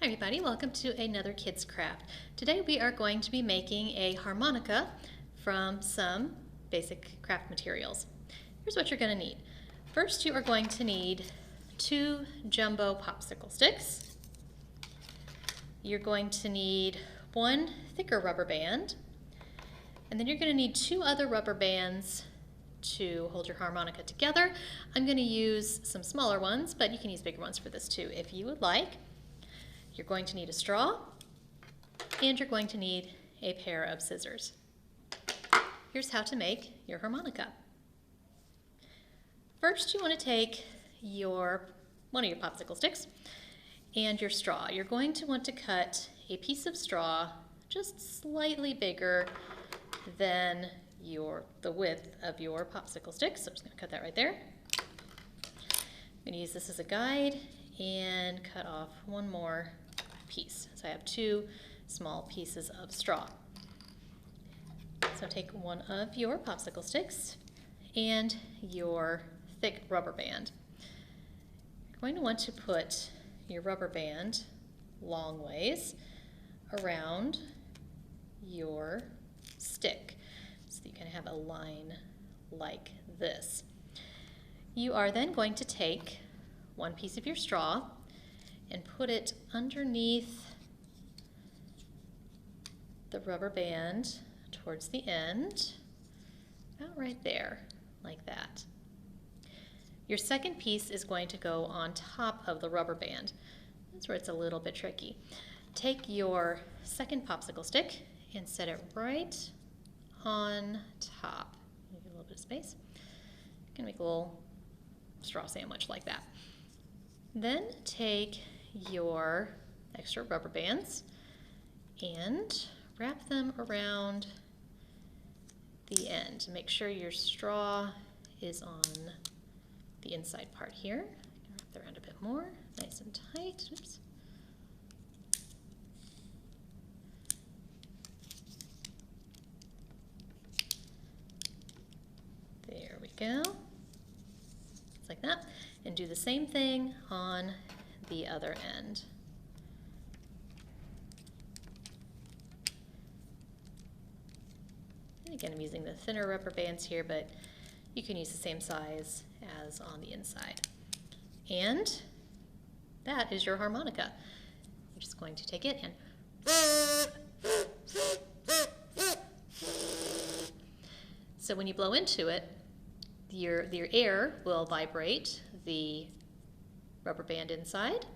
Hi everybody, welcome to another Kids Craft. Today we are going to be making a harmonica from some basic craft materials. Here's what you're going to need. First you are going to need 2 jumbo popsicle sticks. You're going to need 1 thicker rubber band, and then you're going to need 2 other rubber bands to hold your harmonica together. I'm going to use some smaller ones, but you can use bigger ones for this too if you would like. You're going to need a straw, and you're going to need a pair of scissors. Here's how to make your harmonica. First, you want to take one of your popsicle sticks and your straw. You're going to want to cut a piece of straw just slightly bigger than the width of your popsicle stick. So I'm just going to cut that right there. I'm going to use this as a guide and cut off one more piece. So I have 2 small pieces of straw. So take one of your popsicle sticks and your thick rubber band. You're going to want to put your rubber band long ways around your stick so that you can have a line like this. You are then going to take one piece of your straw and put it underneath the rubber band towards the end, about right there, like that. Your second piece is going to go on top of the rubber band. That's where it's a little bit tricky. Take your second popsicle stick and set it right on top. Give it a little bit of space. You can make a little straw sandwich like that. Then take your extra rubber bands and wrap them around the end. Make sure your straw is on the inside part here. Wrap that around a bit more, nice and tight. Oops. There we go. Just like that. And do the same thing on the other end. And again, I'm using the thinner rubber bands here, but you can use the same size as on the inside. And that is your harmonica. You're just going to take it and so when you blow into it, your air will vibrate the rubber band inside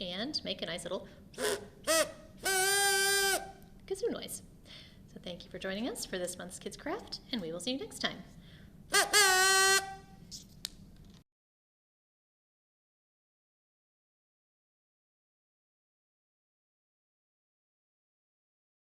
and make a nice little kazoo noise. So thank you for joining us for this month's Kids Craft, and we will see you next time.